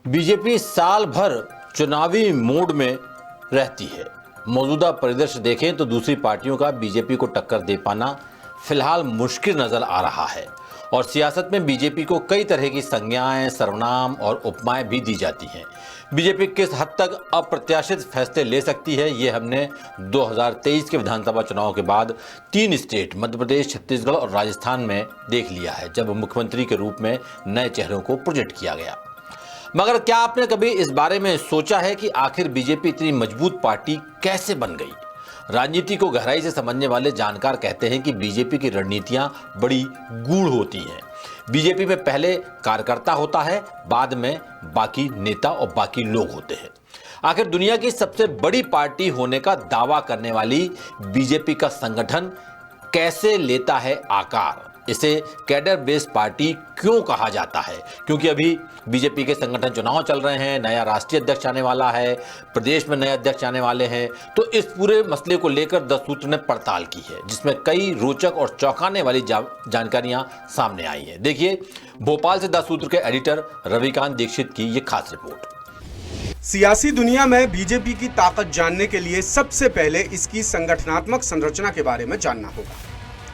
BJP साल भर चुनावी मूड में रहती है। मौजूदा परिदृश्य देखें तो दूसरी पार्टियों का बीजेपी को टक्कर दे पाना फिलहाल मुश्किल नजर आ रहा है और सियासत में बीजेपी को कई तरह की संज्ञाएं, सर्वनाम और उपमाएं भी दी जाती हैं। बीजेपी किस हद तक अप्रत्याशित फैसले ले सकती है, ये हमने 2023 के विधानसभा चुनाव के बाद 3 स्टेट मध्य प्रदेश, छत्तीसगढ़ और राजस्थान में देख लिया है, जब मुख्यमंत्री के रूप में नए चेहरों को प्रोजेक्ट किया गया। मगर क्या आपने कभी इस बारे में सोचा है कि आखिर बीजेपी इतनी मजबूत पार्टी कैसे बन गई? राजनीति को गहराई से समझने वाले जानकार कहते हैं कि बीजेपी की रणनीतियां बड़ी गूढ़ होती हैं। बीजेपी में पहले कार्यकर्ता होता है, बाद में बाकी नेता और बाकी लोग होते हैं। आखिर दुनिया की सबसे बड़ी पार्टी होने का दावा करने वाली बीजेपी का संगठन कैसे लेता है आकार? इसे कैडर बेस्ड पार्टी क्यों कहा जाता है? क्योंकि अभी बीजेपी के संगठन चुनाव चल रहे हैं, नया राष्ट्रीय अध्यक्ष आने वाला है, प्रदेश में नए अध्यक्ष आने वाले हैं। तो इस पूरे मसले को लेकर 10 सूत्र ने पड़ताल की है, जिसमें कई रोचक और चौंकाने वाली जानकारियां सामने आई हैं। देखिए भोपाल से 10 सूत्र के एडिटर रविकांत दीक्षित की ये खास रिपोर्ट। सियासी दुनिया में बीजेपी की ताकत जानने के लिए सबसे पहले इसकी संगठनात्मक संरचना के बारे में जानना होगा।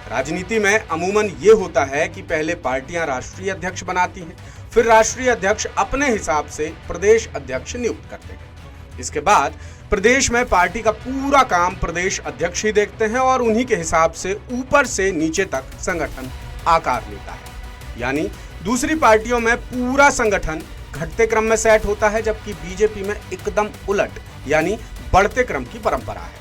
राजनीति में अमूमन ये होता है कि पहले पार्टियां राष्ट्रीय अध्यक्ष बनाती हैं, फिर राष्ट्रीय अध्यक्ष अपने हिसाब से प्रदेश अध्यक्ष नियुक्त करते हैं। इसके बाद प्रदेश में पार्टी का पूरा काम प्रदेश अध्यक्ष ही देखते हैं और उन्हीं के हिसाब से ऊपर से नीचे तक संगठन आकार लेता है। यानी दूसरी पार्टियों में पूरा संगठन घटते क्रम में सेट होता है, जबकि बीजेपी में एकदम उलट यानी बढ़ते क्रम की परंपरा है।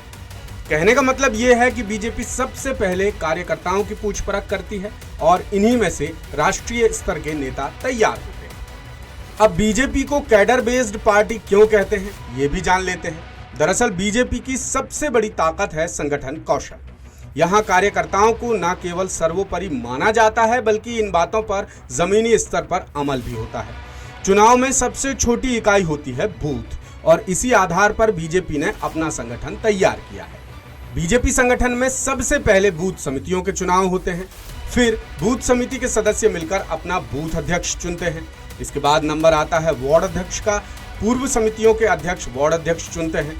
कहने का मतलब यह है कि बीजेपी सबसे पहले कार्यकर्ताओं की पूछ परख करती है और इन्हीं में से राष्ट्रीय स्तर के नेता तैयार होते हैं। अब बीजेपी को कैडर बेस्ड पार्टी क्यों कहते हैं, ये भी जान लेते हैं। दरअसल बीजेपी की सबसे बड़ी ताकत है संगठन कौशल। यहाँ कार्यकर्ताओं को न केवल सर्वोपरि माना जाता है, बल्कि इन बातों पर जमीनी स्तर पर अमल भी होता है। चुनाव में सबसे छोटी इकाई होती है बूथ, और इसी आधार पर बीजेपी ने अपना संगठन तैयार किया है। बीजेपी संगठन में सबसे पहले बूथ समितियों के चुनाव होते हैं, फिर बूथ समिति के सदस्य मिलकर अपना बूथ अध्यक्ष चुनते हैं। इसके बाद नंबर आता है वार्ड अध्यक्ष का। पूर्व समितियों के अध्यक्ष वार्ड अध्यक्ष चुनते हैं।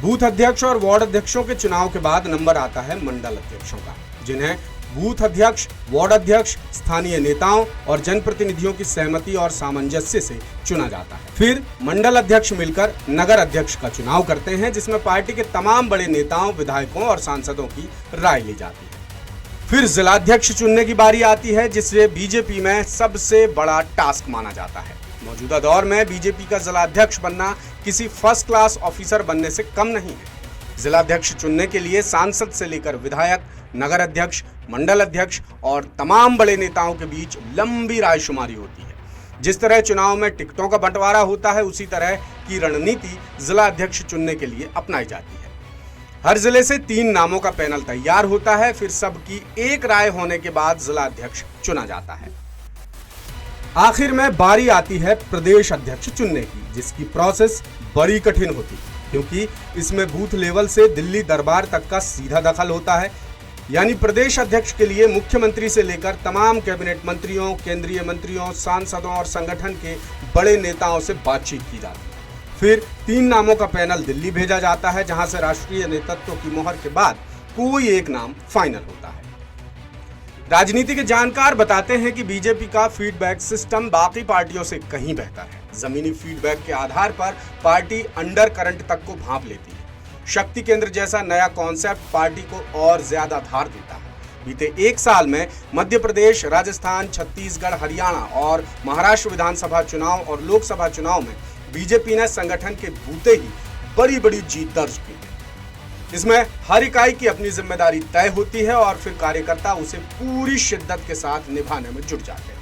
बूथ अध्यक्ष और वार्ड अध्यक्षों के चुनाव के बाद नंबर आता है मंडल अध्यक्षों का, जिन्हें बूथ अध्यक्ष, वार्ड अध्यक्ष, स्थानीय नेताओं और जनप्रतिनिधियों की सहमति और सामंजस्य से चुना जाता है। फिर मंडल अध्यक्ष मिलकर नगर अध्यक्ष का चुनाव करते हैं, जिसमें पार्टी के तमाम बड़े नेताओं, विधायकों और सांसदों की राय ली जाती है। फिर जिलाध्यक्ष चुनने की बारी आती है, जिसे बीजेपी में सबसे बड़ा टास्क माना जाता है। मौजूदा दौर में बीजेपी का जिलाध्यक्ष बनना किसी फर्स्ट क्लास ऑफिसर बनने से कम नहीं है। जिलाध्यक्ष चुनने के लिए सांसद से लेकर विधायक, नगर अध्यक्ष, मंडल अध्यक्ष और तमाम बड़े नेताओं के बीच लंबी रायशुमारी होती है। जिस तरह चुनाव में टिकटों का बंटवारा होता है, उसी तरह की रणनीति जिला अध्यक्ष चुनने के लिए अपनाई जाती है। हर जिले से 3 नामों का पैनल तैयार होता है, फिर सबकी एक राय होने के बाद जिला अध्यक्ष चुना जाता है। आखिर में बारी आती है प्रदेश अध्यक्ष चुनने की, जिसकी प्रोसेस बड़ी कठिन होती है, क्योंकि इसमें बूथ लेवल से दिल्ली दरबार तक का सीधा दखल होता है। यानी प्रदेश अध्यक्ष के लिए मुख्यमंत्री से लेकर तमाम कैबिनेट मंत्रियों, केंद्रीय मंत्रियों, सांसदों और संगठन के बड़े नेताओं से बातचीत की जाती है। फिर 3 नामों का पैनल दिल्ली भेजा जाता है, जहां से राष्ट्रीय नेतृत्व की मोहर के बाद कोई एक नाम फाइनल होता है। राजनीति के जानकार बताते हैं कि बीजेपी का फीडबैक सिस्टम बाकी पार्टियों से कहीं बेहतर है। जमीनी फीडबैक के आधार पर पार्टी अंडर करंट तक को भांप लेती है। शक्ति केंद्र जैसा नया कॉन्सेप्ट पार्टी को और ज्यादा धार देता है। बीते 1 साल में मध्य प्रदेश, राजस्थान, छत्तीसगढ़, हरियाणा और महाराष्ट्र विधानसभा चुनाव और लोकसभा चुनाव में बीजेपी ने संगठन के बूते ही बड़ी बड़ी जीत दर्ज की है। इसमें हर इकाई की अपनी जिम्मेदारी तय होती है और फिर कार्यकर्ता उसे पूरी शिद्दत के साथ निभाने में जुट जाते हैं।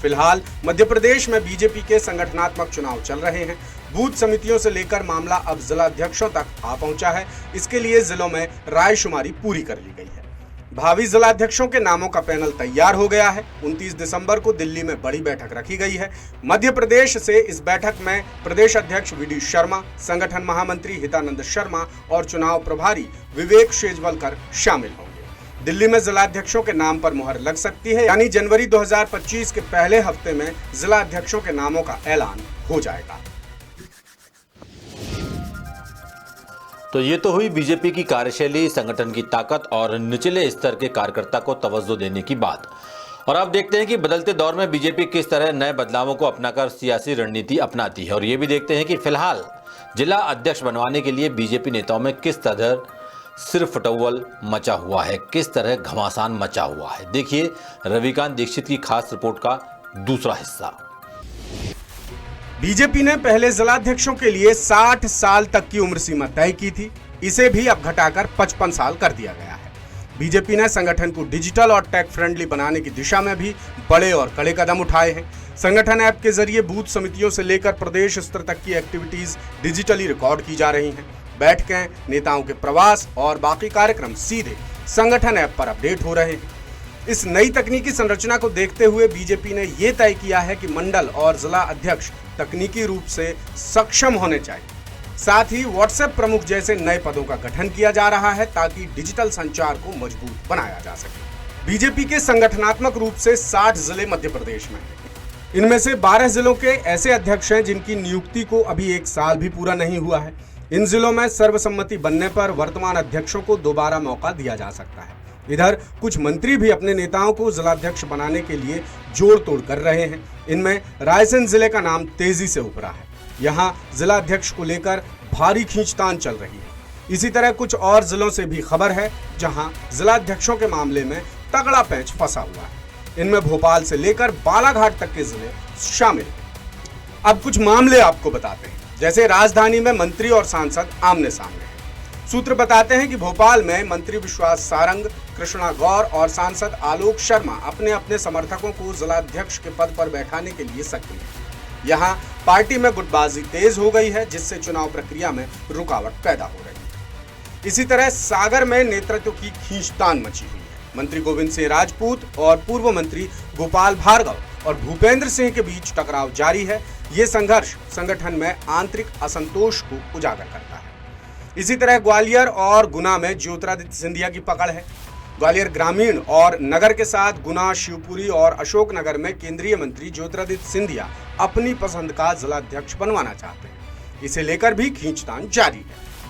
फिलहाल मध्य प्रदेश में बीजेपी के संगठनात्मक चुनाव चल रहे हैं। बूथ समितियों से लेकर मामला अब जिला अध्यक्षों तक आ पहुंचा है। इसके लिए जिलों में रायशुमारी पूरी कर ली गई है। भावी जिलाध्यक्षों के नामों का पैनल तैयार हो गया है। 29 दिसंबर को दिल्ली में बड़ी बैठक रखी गई है। मध्य प्रदेश से इस बैठक में प्रदेश अध्यक्ष वी.डी. शर्मा, संगठन महामंत्री हितानंद शर्मा और चुनाव प्रभारी विवेक शेजवलकर शामिल होंगे। दिल्ली में जिलाध्यक्षों के नाम पर मुहर लग सकती है, यानी जनवरी 2025 के पहले हफ्ते में जिलाध्यक्षों के नामों का ऐलान हो जाएगा। तो ये तो हुई बीजेपी की कार्यशैली, संगठन की ताकत और निचले स्तर के कार्यकर्ता को तवज्जो देने की बात। और अब देखते हैं कि बदलते दौर में बीजेपी किस तरह नए बदलावों को अपनाकर सियासी रणनीति अपनाती है। और ये भी देखते हैं कि फिलहाल जिला अध्यक्ष बनवाने के लिए बीजेपी नेताओं में किस तरह सिरफटौल मचा हुआ है, किस तरह घमासान मचा हुआ है। देखिए रविकांत दीक्षित की खास रिपोर्ट का दूसरा हिस्सा। बीजेपी ने पहले जिलाध्यक्षों के लिए 60 साल तक की उम्र सीमा तय की थी, इसे भी अब घटाकर 55 साल कर दिया गया है। बीजेपी ने संगठन को डिजिटल और टेक फ्रेंडली बनाने की दिशा में भी बड़े और कड़े कदम उठाए हैं। संगठन ऐप के जरिए बूथ समितियों से लेकर प्रदेश स्तर तक की एक्टिविटीज डिजिटली रिकॉर्ड की जा रही हैं। बैठकें, नेताओं के प्रवास और बाकी कार्यक्रम सीधे संगठन ऐप पर अपडेट हो रहे हैं। इस नई तकनीकी संरचना को देखते हुए बीजेपी ने यह तय किया है कि मंडल और जिला अध्यक्ष तकनीकी रूप से सक्षम होने चाहिए। साथ ही व्हाट्सएप प्रमुख जैसे नए पदों का गठन किया जा रहा है ताकि डिजिटल संचार को मजबूत बनाया जा सके। बीजेपी के संगठनात्मक रूप से 60 जिले मध्य प्रदेश में हैं। इनमें से 12 जिलों के ऐसे अध्यक्ष हैं जिनकी नियुक्ति को अभी 1 साल भी पूरा नहीं हुआ है। इन जिलों में सर्वसम्मति बनने पर वर्तमान अध्यक्षों को दोबारा मौका दिया जा सकता है। इधर कुछ मंत्री भी अपने नेताओं को जिलाध्यक्ष बनाने के लिए जोड़ तोड़ कर रहे हैं। इनमें रायसेन जिले का नाम तेजी से उभरा है। यहाँ जिलाध्यक्ष को लेकर भारी खींचतान चल रही है। इसी तरह कुछ और जिलों से भी खबर है जहां जिलाध्यक्षों के मामले में तगड़ा पैंच फंसा हुआ है। इनमें भोपाल से लेकर बालाघाट तक के जिले शामिल हैं। अब कुछ मामले आपको बताते हैं। जैसे राजधानी में मंत्री और सांसद आमने सामने हैं। सूत्र बताते हैं कि भोपाल में मंत्री विश्वास सारंग, कृष्णा गौर और सांसद आलोक शर्मा अपने अपने समर्थकों को जिलाध्यक्ष के पद पर बैठाने के लिए सक्रिय हैं। यहाँ पार्टी में गुटबाजी तेज हो गई है, जिससे चुनाव प्रक्रिया में रुकावट पैदा हो रही है। इसी तरह सागर में नेतृत्व की खींचतान मची हुई है। मंत्री गोविंद सिंह राजपूत और पूर्व मंत्री गोपाल भार्गव और भूपेंद्र सिंह के बीच टकराव जारी है। ये संघर्ष संगठन में आंतरिक असंतोष को उजागर करता है। इसी तरह ग्वालियर और गुना में ज्योतिरादित्य सिंधिया की पकड़ है। ग्वालियर ग्रामीण और नगर के साथ गुना, शिवपुरी और अशोकनगर में केंद्रीय मंत्री ज्योतिरादित्य सिंधिया अपनी पसंद का जिलाध्यक्ष बनवाना चाहते हैं। इसे लेकर भी खींचतान जारी है।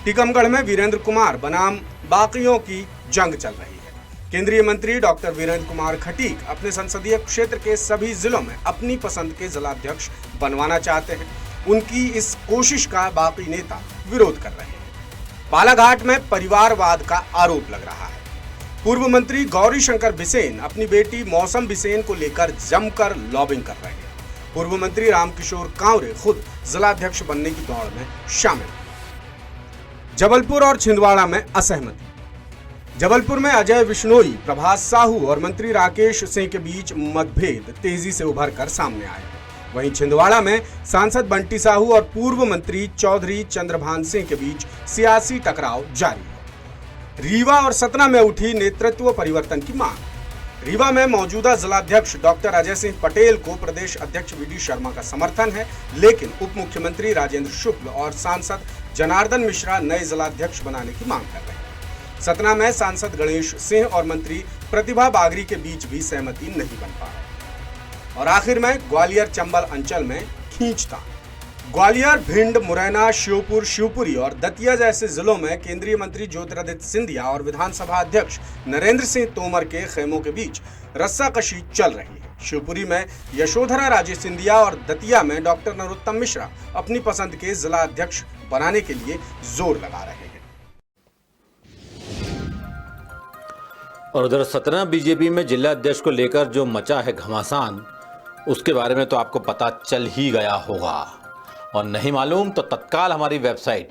टीकमगढ़ में वीरेंद्र कुमार बनाम बाकियों की जंग चल रही है। केंद्रीय मंत्री डॉक्टर वीरेंद्र कुमार खटीक अपने संसदीय क्षेत्र के सभी जिलों में अपनी पसंद के जिलाध्यक्ष बनवाना चाहते हैं। उनकी इस कोशिश का बाकी नेता विरोध कर रहे हैं। बालाघाट में परिवारवाद का आरोप लग रहा है। पूर्व मंत्री गौरी शंकर बिसेन अपनी बेटी मौसम बिसेन को लेकर जमकर लॉबिंग कर रहे हैं। पूर्व मंत्री रामकिशोर कांवरे खुद जिलाध्यक्ष बनने की दौड़ में शामिल हैं। जबलपुर और छिंदवाड़ा में असहमति। जबलपुर में अजय विश्नोई, प्रभास साहू और मंत्री राकेश सिंह के बीच मतभेद तेजी से उभर कर सामने आए हैं। वहीं छिंदवाड़ा में सांसद बंटी साहू और पूर्व मंत्री चौधरी चंद्रभान सिंह के बीच सियासी टकराव जारी है। रीवा और सतना में उठी नेतृत्व परिवर्तन की मांग। रीवा में मौजूदा जिलाध्यक्ष डॉक्टर अजय सिंह पटेल को प्रदेश अध्यक्ष वी.डी. शर्मा का समर्थन है, लेकिन उप मुख्यमंत्री राजेंद्र शुक्ल और सांसद जनार्दन मिश्रा नए जिलाध्यक्ष बनाने की मांग कर रहे हैं। सतना में सांसद गणेश सिंह और मंत्री प्रतिभा बागरी के बीच भी सहमति नहीं बन पा रही। और आखिर में ग्वालियर चंबल अंचल में खींचतान। ग्वालियर, भिंड, मुरैना, श्योपुर, शिवपुरी और दतिया जैसे जिलों में केंद्रीय मंत्री ज्योतिरादित्य सिंधिया और विधानसभा अध्यक्ष नरेंद्र सिंह तोमर के खेमों के बीच रस्साकशी चल रही है। शिवपुरी में यशोधरा राजे सिंधिया और दतिया में डॉक्टर नरोत्तम मिश्रा अपनी पसंद के जिला अध्यक्ष बनाने के लिए जोर लगा रहे हैं। और उधर सतना बीजेपी में जिला अध्यक्ष को लेकर जो मचा है घमासान, उसके बारे में तो आपको पता चल ही गया होगा। और नहीं मालूम तो तत्काल हमारी वेबसाइट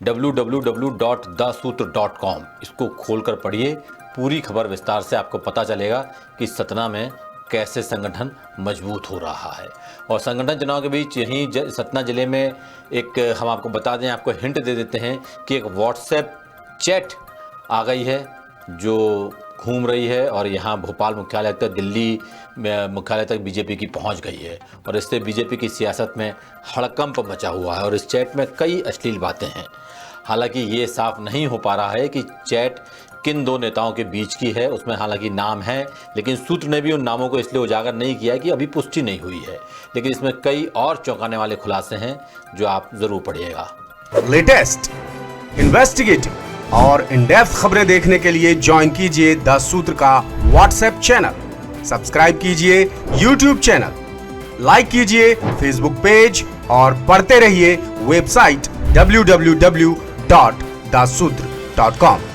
www.daसूत्र.com इसको खोलकर पढ़िए। पूरी खबर विस्तार से आपको पता चलेगा कि सतना में कैसे संगठन मजबूत हो रहा है। और संगठन चुनाव के बीच यहीं सतना जिले में एक हम आपको बता दें, आपको हिंट दे देते हैं कि एक व्हाट्सएप चैट आ गई है जो घूम रही है और यहाँ भोपाल मुख्यालय तक, दिल्ली मुख्यालय तक बीजेपी की पहुँच गई है। और इससे बीजेपी की सियासत में हड़कंप मचा हुआ है और इस चैट में कई अश्लील बातें हैं। हालांकि ये साफ नहीं हो पा रहा है कि चैट किन दो नेताओं के बीच की है। उसमें हालांकि नाम है, लेकिन सूत्र ने भी उन नामों को इसलिए उजागर नहीं किया कि अभी पुष्टि नहीं हुई है। लेकिन इसमें कई और चौंकाने वाले खुलासे हैं जो आप जरूर पढ़िएगा। लेटेस्ट, इन्वेस्टिगेटिव और इन डेप्थ खबरें देखने के लिए ज्वाइन कीजिए द सूत्र का व्हाट्सएप चैनल, सब्सक्राइब कीजिए यूट्यूब चैनल, लाइक कीजिए फेसबुक पेज और पढ़ते रहिए वेबसाइट www.dasudr.com।